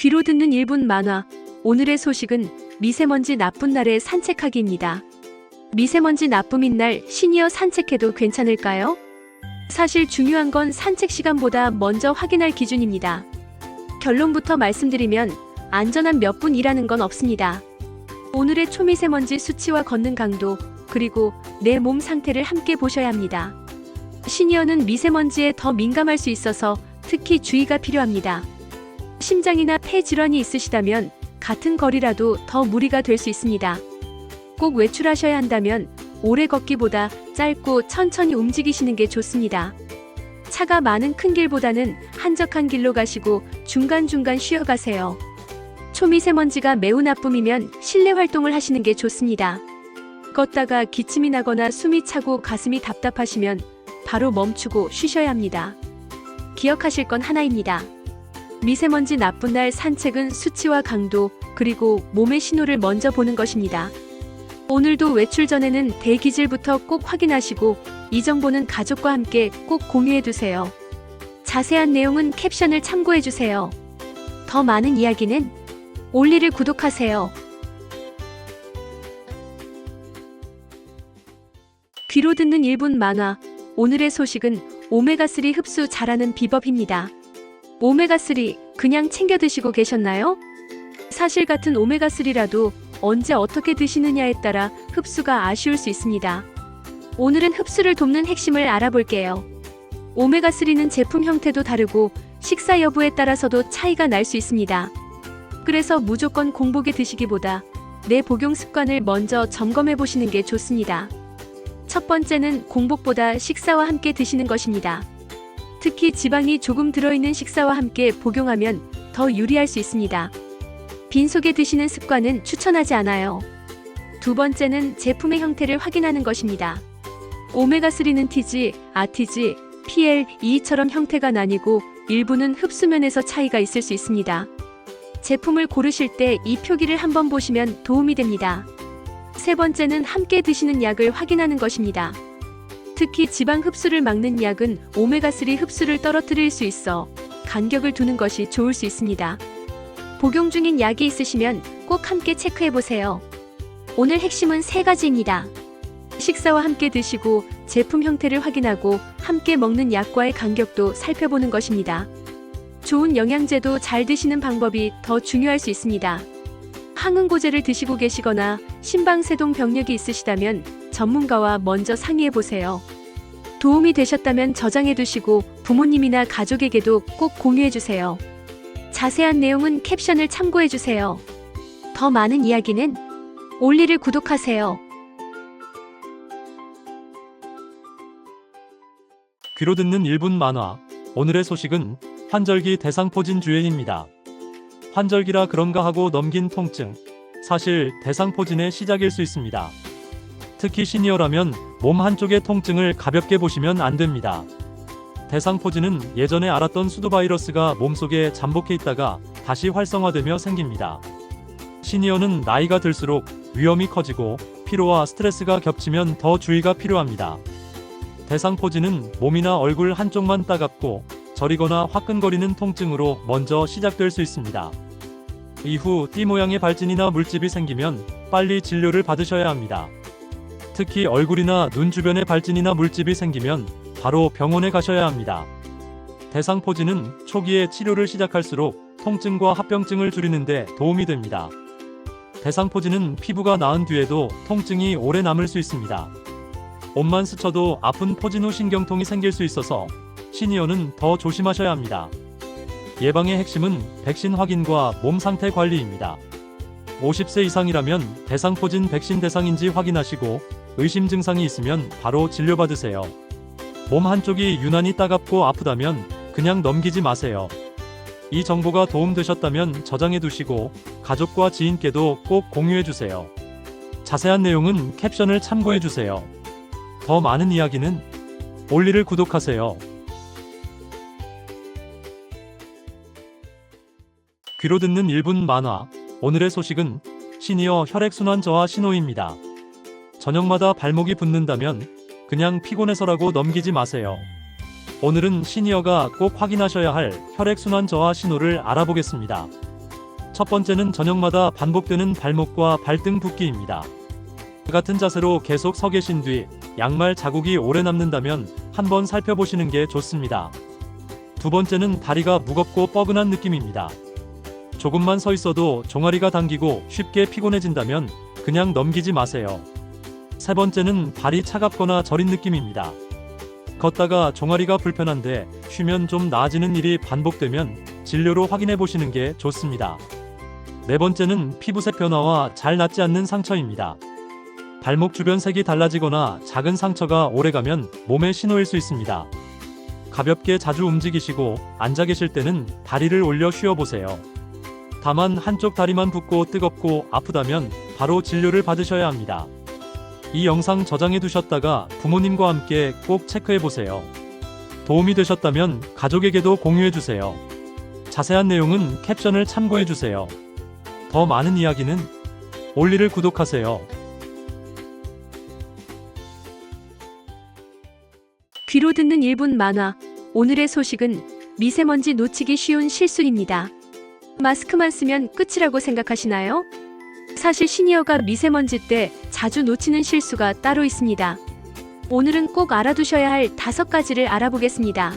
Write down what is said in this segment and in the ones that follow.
귀로 듣는 1분 만화. 오늘의 소식은 미세먼지 나쁜 날의 산책하기입니다. 미세먼지 나쁨인 날 시니어 산책해도 괜찮을까요? 사실 중요한 건 산책 시간보다 먼저 확인할 기준입니다. 결론부터 말씀드리면 안전한 몇 분이라는 건 없습니다. 오늘의 초미세먼지 수치와 걷는 강도, 그리고 내 몸 상태를 함께 보셔야 합니다. 시니어는 미세먼지에 더 민감할 수 있어서 특히 주의가 필요합니다. 심장이나 폐 질환이 있으시다면 같은 거리라도 더 무리가 될 수 있습니다. 꼭 외출하셔야 한다면 오래 걷기보다 짧고 천천히 움직이시는 게 좋습니다. 차가 많은 큰 길보다는 한적한 길로 가시고 중간중간 쉬어가세요. 초미세먼지가 매우 나쁨이면 실내 활동을 하시는 게 좋습니다. 걷다가 기침이 나거나 숨이 차고 가슴이 답답하시면 바로 멈추고 쉬셔야 합니다. 기억하실 건 하나입니다. 미세먼지 나쁜 날 산책은 수치와 강도, 그리고 몸의 신호를 먼저 보는 것입니다. 오늘도 외출 전에는 대기질부터 꼭 확인하시고 이 정보는 가족과 함께 꼭 공유해두세요. 자세한 내용은 캡션을 참고해주세요. 더 많은 이야기는 올리를 구독하세요. 귀로 듣는 1분 만화. 오늘의 소식은 오메가3 흡수 잘하는 비법입니다. 오메가3 그냥 챙겨 드시고 계셨나요? 사실 같은 오메가3라도 언제 어떻게 드시느냐에 따라 흡수가 아쉬울 수 있습니다. 오늘은 흡수를 돕는 핵심을 알아볼게요. 오메가3는 제품 형태도 다르고 식사 여부에 따라서도 차이가 날 수 있습니다. 그래서 무조건 공복에 드시기보다 내 복용 습관을 먼저 점검해 보시는 게 좋습니다. 첫 번째는 공복보다 식사와 함께 드시는 것입니다. 특히 지방이 조금 들어있는 식사와 함께 복용하면 더 유리할 수 있습니다. 빈속에 드시는 습관은 추천하지 않아요. 두 번째는 제품의 형태를 확인하는 것입니다. 오메가3는 TG, RTG, PL, EE처럼 형태가 나뉘고 일부는 흡수면에서 차이가 있을 수 있습니다. 제품을 고르실 때 이 표기를 한번 보시면 도움이 됩니다. 세 번째는 함께 드시는 약을 확인하는 것입니다. 특히 지방 흡수를 막는 약은 오메가3 흡수를 떨어뜨릴 수 있어 간격을 두는 것이 좋을 수 있습니다. 복용 중인 약이 있으시면 꼭 함께 체크해보세요. 오늘 핵심은 3가지입니다. 식사와 함께 드시고 제품 형태를 확인하고 함께 먹는 약과의 간격도 살펴보는 것입니다. 좋은 영양제도 잘 드시는 방법이 더 중요할 수 있습니다. 항응고제를 드시고 계시거나 심방세동 병력이 있으시다면 전문가와 먼저 상의해보세요. 도움이 되셨다면 저장해두시고 부모님이나 가족에게도 꼭 공유해주세요. 자세한 내용은 캡션을 참고해주세요. 더 많은 이야기는 올리를 구독하세요. 귀로 듣는 1분 만화. 오늘의 소식은 환절기 대상포진주의입니다. 환절기라 그런가 하고 넘긴 통증. 사실 대상포진의 시작일 수 있습니다. 특히 시니어라면 몸 한쪽의 통증을 가볍게 보시면 안 됩니다. 대상포진은 예전에 알았던 수두바이러스가 몸속에 잠복해 있다가 다시 활성화되며 생깁니다. 시니어는 나이가 들수록 위험이 커지고 피로와 스트레스가 겹치면 더 주의가 필요합니다. 대상포진은 몸이나 얼굴 한쪽만 따갑고 저리거나 화끈거리는 통증으로 먼저 시작될 수 있습니다. 이후 띠 모양의 발진이나 물집이 생기면 빨리 진료를 받으셔야 합니다. 특히 얼굴이나 눈 주변에 발진이나 물집이 생기면 바로 병원에 가셔야 합니다. 대상포진은 초기에 치료를 시작할수록 통증과 합병증을 줄이는 데 도움이 됩니다. 대상포진은 피부가 나은 뒤에도 통증이 오래 남을 수 있습니다. 옷만 스쳐도 아픈 포진 후 신경통이 생길 수 있어서 시니어는 더 조심하셔야 합니다. 예방의 핵심은 백신 확인과 몸 상태 관리입니다. 50세 이상이라면 대상포진 백신 대상인지 확인하시고 의심 증상이 있으면 바로 진료받으세요. 몸 한쪽이 유난히 따갑고 아프다면 그냥 넘기지 마세요. 이 정보가 도움되셨다면 저장해두시고 가족과 지인께도 꼭 공유해주세요. 자세한 내용은 캡션을 참고해주세요. 더 많은 이야기는 올리를 구독하세요. 귀로 듣는 1분 만화. 오늘의 소식은 시니어 혈액순환 저하 신호입니다. 저녁마다 발목이 붓는다면 그냥 피곤해서라고 넘기지 마세요. 오늘은 시니어가 꼭 확인하셔야 할 혈액순환 저하 신호를 알아보겠습니다. 첫 번째는 저녁마다 반복되는 발목과 발등 붓기입니다. 같은 자세로 계속 서 계신 뒤 양말 자국이 오래 남는다면 한번 살펴보시는 게 좋습니다. 두 번째는 다리가 무겁고 뻐근한 느낌입니다. 조금만 서 있어도 종아리가 당기고 쉽게 피곤해진다면 그냥 넘기지 마세요. 세 번째는 발이 차갑거나 저린 느낌입니다. 걷다가 종아리가 불편한데 쉬면 좀 나아지는 일이 반복되면 진료로 확인해 보시는 게 좋습니다. 네 번째는 피부색 변화와 잘 낫지 않는 상처입니다. 발목 주변 색이 달라지거나 작은 상처가 오래가면 몸의 신호일 수 있습니다. 가볍게 자주 움직이시고 앉아 계실 때는 다리를 올려 쉬어보세요. 다만 한쪽 다리만 붓고 뜨겁고 아프다면 바로 진료를 받으셔야 합니다. 이 영상 저장해 두셨다가 부모님과 함께 꼭 체크해 보세요. 도움이 되셨다면 가족에게도 공유해 주세요. 자세한 내용은 캡션을 참고해 주세요. 더 많은 이야기는 올리를 구독하세요. 귀로 듣는 1분 만화. 오늘의 소식은 미세먼지 놓치기 쉬운 실수입니다. 마스크만 쓰면 끝이라고 생각하시나요? 사실 시니어가 미세먼지 때 자주 놓치는 실수가 따로 있습니다. 오늘은 꼭 알아두셔야 할 5가지를 알아보겠습니다.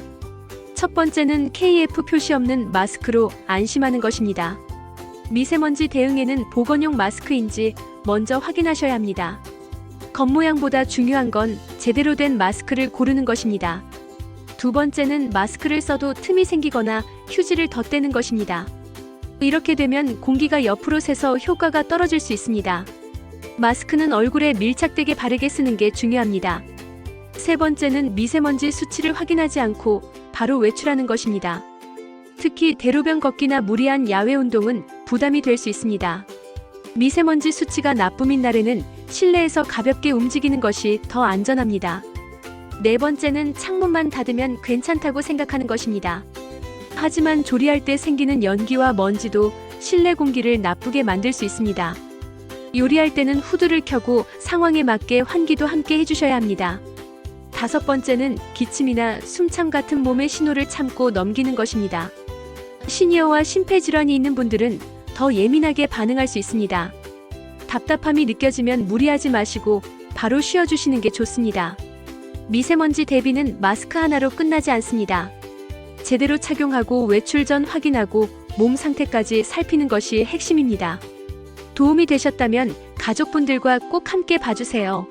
첫 번째는 KF 표시 없는 마스크로 안심하는 것입니다. 미세먼지 대응에는 보건용 마스크인지 먼저 확인하셔야 합니다. 겉모양보다 중요한 건 제대로 된 마스크를 고르는 것입니다. 두 번째는 마스크를 써도 틈이 생기거나 휴지를 덧대는 것입니다. 이렇게 되면 공기가 옆으로 새서 효과가 떨어질 수 있습니다. 마스크는 얼굴에 밀착되게 바르게 쓰는 게 중요합니다. 세 번째는 미세먼지 수치를 확인하지 않고 바로 외출하는 것입니다. 특히 대로변 걷기나 무리한 야외 운동은 부담이 될 수 있습니다. 미세먼지 수치가 나쁨인 날에는 실내에서 가볍게 움직이는 것이 더 안전합니다. 네 번째는 창문만 닫으면 괜찮다고 생각하는 것입니다. 하지만 조리할 때 생기는 연기와 먼지도 실내 공기를 나쁘게 만들 수 있습니다. 요리할 때는 후드를 켜고 상황에 맞게 환기도 함께 해주셔야 합니다. 다섯 번째는 기침이나 숨참 같은 몸의 신호를 참고 넘기는 것입니다. 시니어와 심폐질환이 있는 분들은 더 예민하게 반응할 수 있습니다. 답답함이 느껴지면 무리하지 마시고 바로 쉬어주시는 게 좋습니다. 미세먼지 대비는 마스크 하나로 끝나지 않습니다. 제대로 착용하고 외출 전 확인하고 몸 상태까지 살피는 것이 핵심입니다. 도움이 되셨다면 가족분들과 꼭 함께 봐주세요.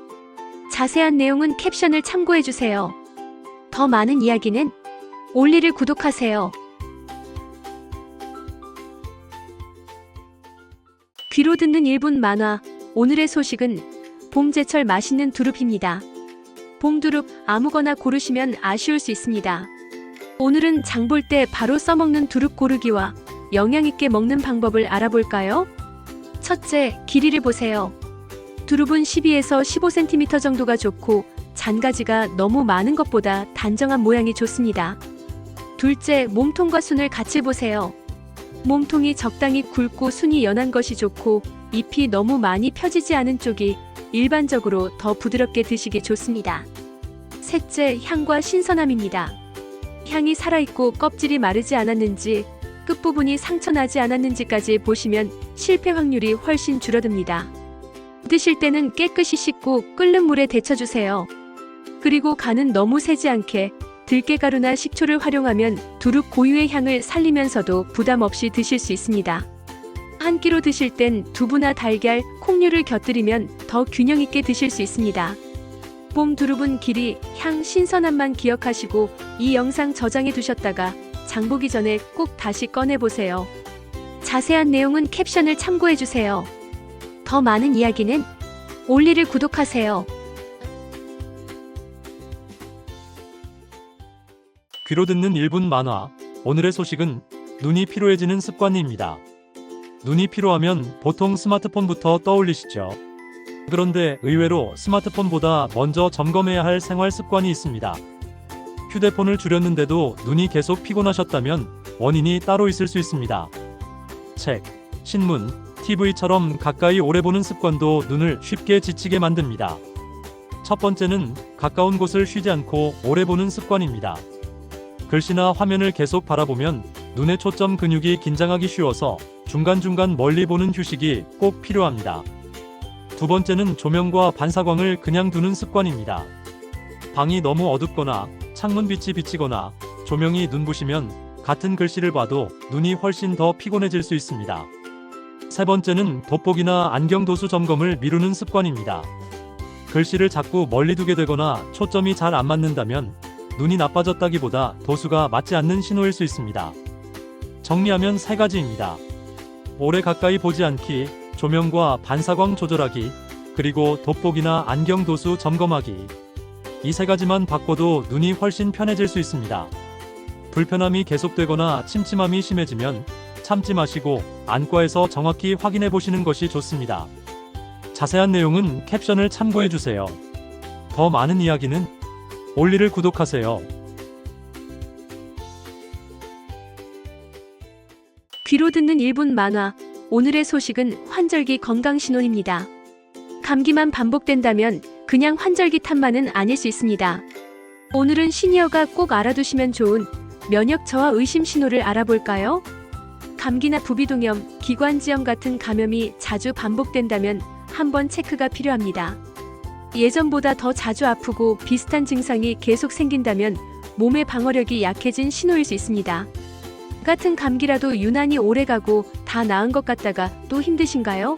자세한 내용은 캡션을 참고해주세요. 더 많은 이야기는 올리를 구독하세요. 귀로 듣는 1분 만화. 오늘의 소식은 봄제철 맛있는 두릅입니다. 봄두릅 아무거나 고르시면 아쉬울 수 있습니다. 오늘은 장볼 때 바로 써먹는 두릅 고르기와 영양있게 먹는 방법을 알아볼까요? 첫째, 길이를 보세요. 두릅은 12에서 15cm 정도가 좋고 잔가지가 너무 많은 것보다 단정한 모양이 좋습니다. 둘째, 몸통과 순을 같이 보세요. 몸통이 적당히 굵고 순이 연한 것이 좋고 잎이 너무 많이 펴지지 않은 쪽이 일반적으로 더 부드럽게 드시기 좋습니다. 셋째, 향과 신선함입니다. 향이 살아있고 껍질이 마르지 않았는지, 끝부분이 상처나지 않았는지까지 보시면 실패 확률이 훨씬 줄어듭니다. 드실 때는 깨끗이 씻고 끓는 물에 데쳐주세요. 그리고 간은 너무 세지 않게 들깨가루나 식초를 활용하면 두릅 고유의 향을 살리면서도 부담 없이 드실 수 있습니다. 한 끼로 드실 땐 두부나 달걀, 콩류를 곁들이면 더 균형 있게 드실 수 있습니다. 봄 두릅은 길이, 향, 신선함만 기억하시고 이 영상 저장해 두셨다가 장 보기 전에 꼭 다시 꺼내보세요. 자세한 내용은 캡션을 참고해주세요. 더 많은 이야기는 올리를 구독하세요. 귀로 듣는 1분 만화. 오늘의 소식은 눈이 피로해지는 습관입니다. 눈이 피로하면 보통 스마트폰부터 떠올리시죠. 그런데 의외로 스마트폰보다 먼저 점검해야 할 생활 습관이 있습니다. 휴대폰을 줄였는데도 눈이 계속 피곤하셨다면 원인이 따로 있을 수 있습니다. 책, 신문, TV처럼 가까이 오래 보는 습관도 눈을 쉽게 지치게 만듭니다. 첫 번째는 가까운 곳을 쉬지 않고 오래 보는 습관입니다. 글씨나 화면을 계속 바라보면 눈의 초점 근육이 긴장하기 쉬워서 중간중간 멀리 보는 휴식이 꼭 필요합니다. 두 번째는 조명과 반사광을 그냥 두는 습관입니다. 방이 너무 어둡거나 창문 빛이 비치거나 조명이 눈부시면 같은 글씨를 봐도 눈이 훨씬 더 피곤해질 수 있습니다. 세 번째는 돋보기나 안경 도수 점검을 미루는 습관입니다. 글씨를 자꾸 멀리 두게 되거나 초점이 잘 안 맞는다면 눈이 나빠졌다기보다 도수가 맞지 않는 신호일 수 있습니다. 정리하면 세 가지입니다. 오래 가까이 보지 않기, 조명과 반사광 조절하기, 그리고 돋보기나 안경 도수 점검하기. 이 세 가지만 바꿔도 눈이 훨씬 편해질 수 있습니다. 불편함이 계속되거나 침침함이 심해지면 참지 마시고 안과에서 정확히 확인해 보시는 것이 좋습니다. 자세한 내용은 캡션을 참고해 주세요. 더 많은 이야기는 올리를 구독하세요. 귀로 듣는 1분 만화. 오늘의 소식은 환절기 건강신호입니다. 감기만 반복된다면 그냥 환절기 탓만은 아닐 수 있습니다. 오늘은 시니어가 꼭 알아두시면 좋은 면역 저하 의심 신호를 알아볼까요? 감기나 부비동염, 기관지염 같은 감염이 자주 반복된다면 한번 체크가 필요합니다. 예전보다 더 자주 아프고 비슷한 증상이 계속 생긴다면 몸의 방어력이 약해진 신호일 수 있습니다. 같은 감기라도 유난히 오래가고 다 나은 것 같다가 또 힘드신가요?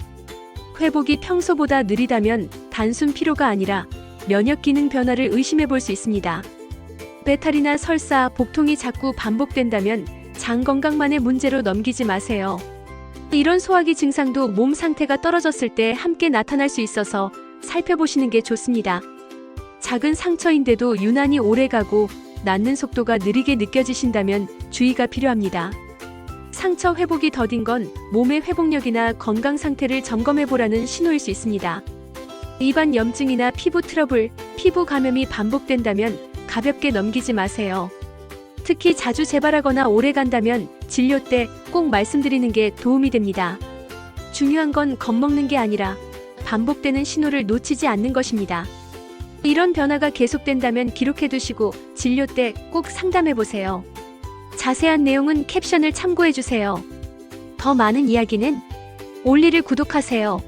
회복이 평소보다 느리다면 단순 피로가 아니라 면역 기능 변화를 의심해 볼 수 있습니다. 배탈이나 설사, 복통이 자꾸 반복된다면 장 건강만의 문제로 넘기지 마세요. 이런 소화기 증상도 몸 상태가 떨어졌을 때 함께 나타날 수 있어서 살펴보시는 게 좋습니다. 작은 상처인데도 유난히 오래가고 낫는 속도가 느리게 느껴지신다면 주의가 필요합니다. 상처 회복이 더딘 건 몸의 회복력이나 건강 상태를 점검해 보라는 신호일 수 있습니다. 입안 염증이나 피부 트러블, 피부 감염이 반복된다면 가볍게 넘기지 마세요. 특히 자주 재발하거나 오래 간다면 진료 때 꼭 말씀드리는 게 도움이 됩니다. 중요한 건 겁먹는 게 아니라 반복되는 신호를 놓치지 않는 것입니다. 이런 변화가 계속된다면 기록해 두시고 진료 때 꼭 상담해 보세요. 자세한 내용은 캡션을 참고해 주세요. 더 많은 이야기는 올리를 구독하세요.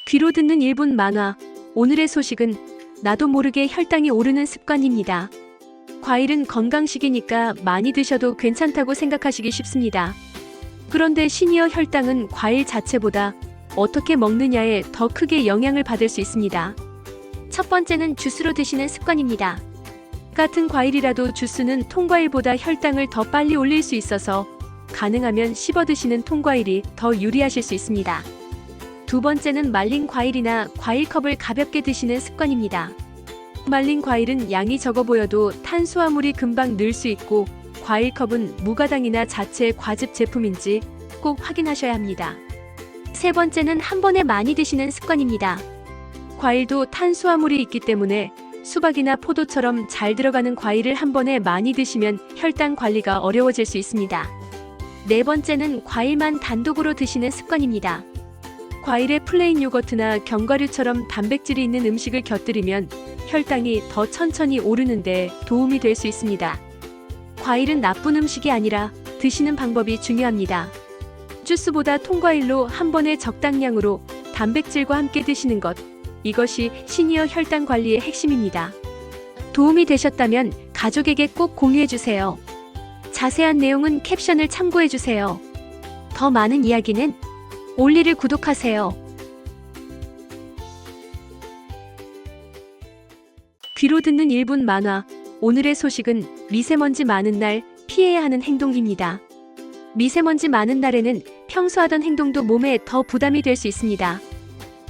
귀로 듣는 1분 만화. 오늘의 소식은 나도 모르게 혈당이 오르는 습관입니다. 과일은 건강식이니까 많이 드셔도 괜찮다고 생각하시기 쉽습니다. 그런데 시니어 혈당은 과일 자체보다 어떻게 먹느냐에 더 크게 영향을 받을 수 있습니다. 첫 번째는 주스로 드시는 습관입니다. 같은 과일이라도 주스는 통과일보다 혈당을 더 빨리 올릴 수 있어서 가능하면 씹어 드시는 통과일이 더 유리하실 수 있습니다. 두 번째는 말린 과일이나 과일컵을 가볍게 드시는 습관입니다. 말린 과일은 양이 적어 보여도 탄수화물이 금방 늘 수 있고 과일컵은 무가당이나 자체 과즙 제품인지 꼭 확인하셔야 합니다. 세 번째는 한 번에 많이 드시는 습관입니다. 과일도 탄수화물이 있기 때문에 수박이나 포도처럼 잘 들어가는 과일을 한 번에 많이 드시면 혈당 관리가 어려워질 수 있습니다. 네 번째는 과일만 단독으로 드시는 습관입니다. 과일에 플레인 요거트나 견과류처럼 단백질이 있는 음식을 곁들이면 혈당이 더 천천히 오르는데 도움이 될 수 있습니다. 과일은 나쁜 음식이 아니라 드시는 방법이 중요합니다. 주스보다 통과일로 한 번에 적당량으로 단백질과 함께 드시는 것, 이것이 시니어 혈당 관리의 핵심입니다. 도움이 되셨다면 가족에게 꼭 공유해주세요. 자세한 내용은 캡션을 참고해주세요. 더 많은 이야기는 올리를 구독하세요. 귀로 듣는 1분 만화. 오늘의 소식은 미세먼지 많은 날 피해야 하는 행동입니다. 미세먼지 많은 날에는 평소 하던 행동도 몸에 더 부담이 될 수 있습니다.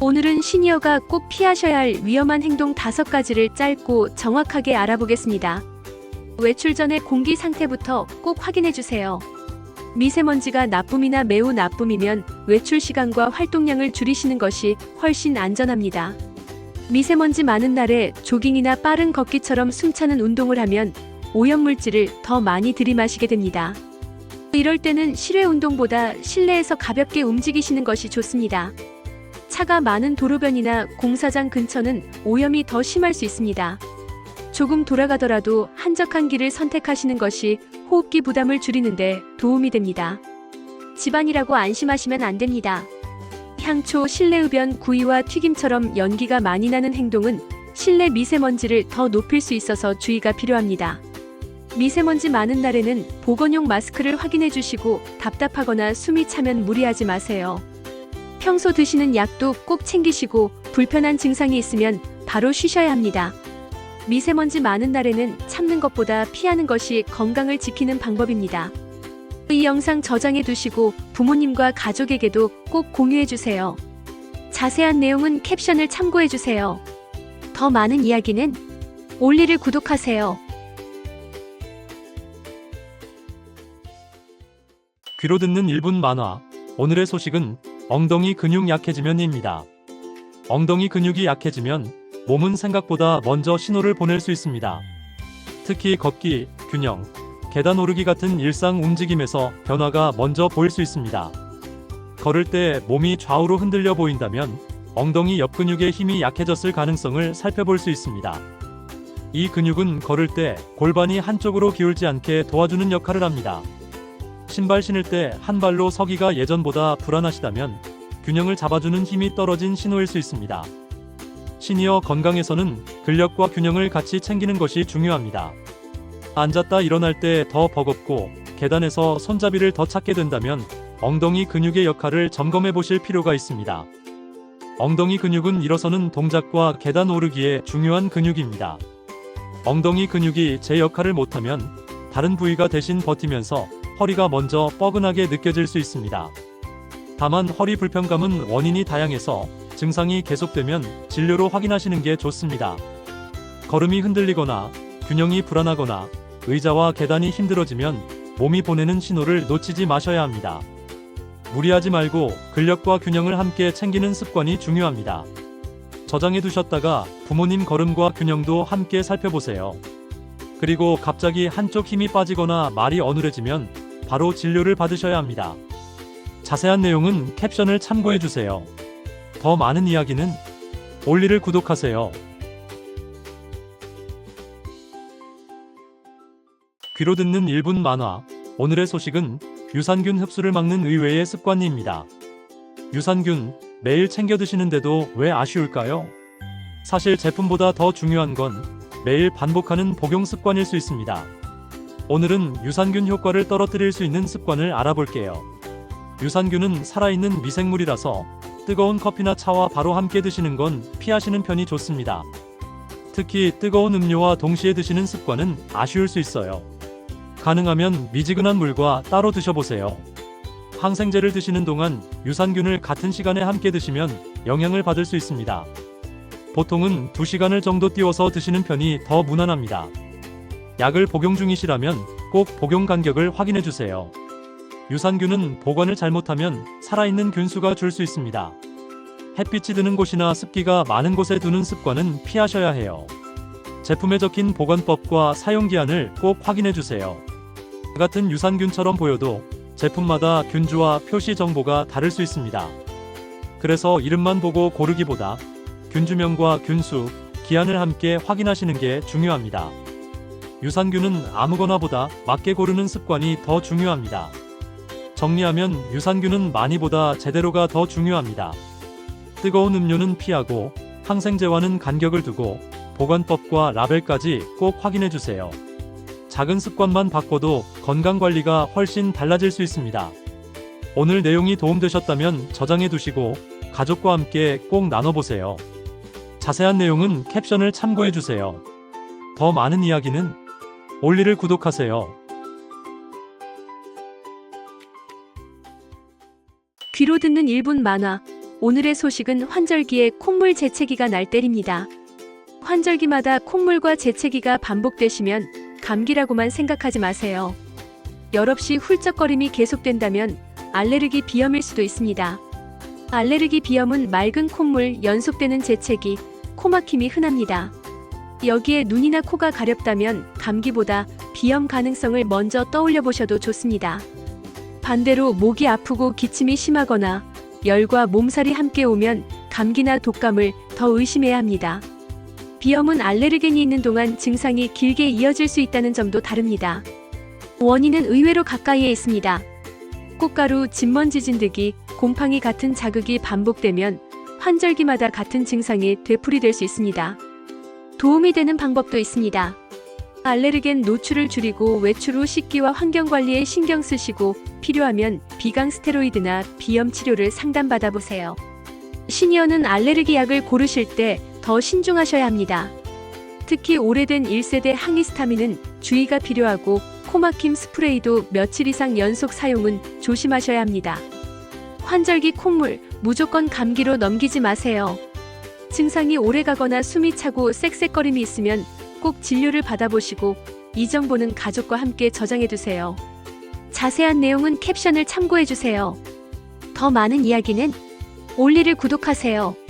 오늘은 시니어가 꼭 피하셔야 할 위험한 행동 5가지를 짧고 정확하게 알아보겠습니다. 외출 전에 공기 상태부터 꼭 확인해 주세요. 미세먼지가 나쁨이나 매우 나쁨이면 외출 시간과 활동량을 줄이시는 것이 훨씬 안전합니다. 미세먼지 많은 날에 조깅이나 빠른 걷기처럼 숨차는 운동을 하면 오염물질을 더 많이 들이마시게 됩니다. 이럴 때는 실외 운동보다 실내에서 가볍게 움직이시는 것이 좋습니다. 차가 많은 도로변이나 공사장 근처는 오염이 더 심할 수 있습니다. 조금 돌아가더라도 한적한 길을 선택하시는 것이 호흡기 부담을 줄이는데 도움이 됩니다. 집안이라고 안심하시면 안 됩니다. 향초, 실내흡연, 구이와 튀김처럼 연기가 많이 나는 행동은 실내 미세먼지를 더 높일 수 있어서 주의가 필요합니다. 미세먼지 많은 날에는 보건용 마스크를 확인해 주시고 답답하거나 숨이 차면 무리하지 마세요. 평소 드시는 약도 꼭 챙기시고 불편한 증상이 있으면 바로 쉬셔야 합니다. 미세먼지 많은 날에는 참는 것보다 피하는 것이 건강을 지키는 방법입니다. 이 영상 저장해 두시고 부모님과 가족에게도 꼭 공유해 주세요. 자세한 내용은 캡션을 참고해 주세요. 더 많은 이야기는 올리를 구독하세요. 귀로 듣는 1분 만화. 오늘의 소식은 엉덩이 근육 약해지면입니다. 엉덩이 근육이 약해지면 몸은 생각보다 먼저 신호를 보낼 수 있습니다. 특히 걷기, 균형, 계단 오르기 같은 일상 움직임에서 변화가 먼저 보일 수 있습니다. 걸을 때 몸이 좌우로 흔들려 보인다면 엉덩이 옆 근육의 힘이 약해졌을 가능성을 살펴볼 수 있습니다. 이 근육은 걸을 때 골반이 한쪽으로 기울지 않게 도와주는 역할을 합니다. 신발 신을 때 한 발로 서기가 예전보다 불안하시다면 균형을 잡아주는 힘이 떨어진 신호일 수 있습니다. 시니어 건강에서는 근력과 균형을 같이 챙기는 것이 중요합니다. 앉았다 일어날 때 더 버겁고 계단에서 손잡이를 더 찾게 된다면 엉덩이 근육의 역할을 점검해 보실 필요가 있습니다. 엉덩이 근육은 일어서는 동작과 계단 오르기에 중요한 근육입니다. 엉덩이 근육이 제 역할을 못하면 다른 부위가 대신 버티면서 허리가 먼저 뻐근하게 느껴질 수 있습니다. 다만 허리 불편감은 원인이 다양해서 증상이 계속되면 진료로 확인하시는 게 좋습니다. 걸음이 흔들리거나 균형이 불안하거나 의자와 계단이 힘들어지면 몸이 보내는 신호를 놓치지 마셔야 합니다. 무리하지 말고 근력과 균형을 함께 챙기는 습관이 중요합니다. 저장해 두셨다가 부모님 걸음과 균형도 함께 살펴보세요. 그리고 갑자기 한쪽 힘이 빠지거나 말이 어눌해지면 바로 진료를 받으셔야 합니다. 자세한 내용은 캡션을 참고해 주세요. 더 많은 이야기는 올리를 구독하세요. 귀로 듣는 1분 만화. 오늘의 소식은 유산균 흡수를 막는 의외의 습관입니다. 유산균 매일 챙겨 드시는데도 왜 아쉬울까요? 사실 제품보다 더 중요한 건 매일 반복하는 복용 습관일 수 있습니다. 오늘은 유산균 효과를 떨어뜨릴 수 있는 습관을 알아볼게요. 유산균은 살아있는 미생물이라서 뜨거운 커피나 차와 바로 함께 드시는 건 피하시는 편이 좋습니다. 특히 뜨거운 음료와 동시에 드시는 습관은 아쉬울 수 있어요. 가능하면 미지근한 물과 따로 드셔보세요. 항생제를 드시는 동안 유산균을 같은 시간에 함께 드시면 영향을 받을 수 있습니다. 보통은 2시간을 정도 띄워서 드시는 편이 더 무난합니다. 약을 복용 중이시라면 꼭 복용 간격을 확인해 주세요. 유산균은 보관을 잘못하면 살아있는 균수가 줄 수 있습니다. 햇빛이 드는 곳이나 습기가 많은 곳에 두는 습관은 피하셔야 해요. 제품에 적힌 보관법과 사용기한을 꼭 확인해 주세요. 같은 유산균처럼 보여도 제품마다 균주와 표시 정보가 다를 수 있습니다. 그래서 이름만 보고 고르기보다 균주명과 균수, 기한을 함께 확인하시는 게 중요합니다. 유산균은 아무거나보다 맞게 고르는 습관이 더 중요합니다. 정리하면 유산균은 많이보다 제대로가 더 중요합니다. 뜨거운 음료는 피하고 항생제와는 간격을 두고 보관법과 라벨까지 꼭 확인해 주세요. 작은 습관만 바꿔도 건강관리가 훨씬 달라질 수 있습니다. 오늘 내용이 도움되셨다면 저장해 두시고 가족과 함께 꼭 나눠보세요. 자세한 내용은 캡션을 참고해 주세요. 더 많은 이야기는 올리를 구독하세요. 귀로 듣는 1분 만화. 오늘의 소식은 환절기에 콧물 재채기가 날 때입니다. 환절기마다 콧물과 재채기가 반복되시면 감기라고만 생각하지 마세요. 열없이 훌쩍거림이 계속된다면 알레르기 비염일 수도 있습니다. 알레르기 비염은 맑은 콧물, 연속되는 재채기, 코막힘이 흔합니다. 여기에 눈이나 코가 가렵다면 감기보다 비염 가능성을 먼저 떠올려 보셔도 좋습니다. 반대로 목이 아프고 기침이 심하거나 열과 몸살이 함께 오면 감기나 독감을 더 의심해야 합니다. 비염은 알레르겐이 있는 동안 증상이 길게 이어질 수 있다는 점도 다릅니다. 원인은 의외로 가까이에 있습니다. 꽃가루, 진먼지 진드기, 곰팡이 같은 자극이 반복되면 환절기마다 같은 증상이 되풀이될 수 있습니다. 도움이 되는 방법도 있습니다. 알레르겐 노출을 줄이고 외출 후 식기와 환경관리에 신경 쓰시고 필요하면 비강 스테로이드나 비염 치료를 상담받아 보세요. 시니어는 알레르기 약을 고르실 때 더 신중하셔야 합니다. 특히 오래된 1세대 항히스타민은 주의가 필요하고 코막힘 스프레이도 며칠 이상 연속 사용은 조심하셔야 합니다. 환절기 콧물, 무조건 감기로 넘기지 마세요. 증상이 오래가거나 숨이 차고 쌕쌕거림이 있으면 꼭 진료를 받아보시고 이 정보는 가족과 함께 저장해두세요. 자세한 내용은 캡션을 참고해주세요. 더 많은 이야기는 올리를 구독하세요.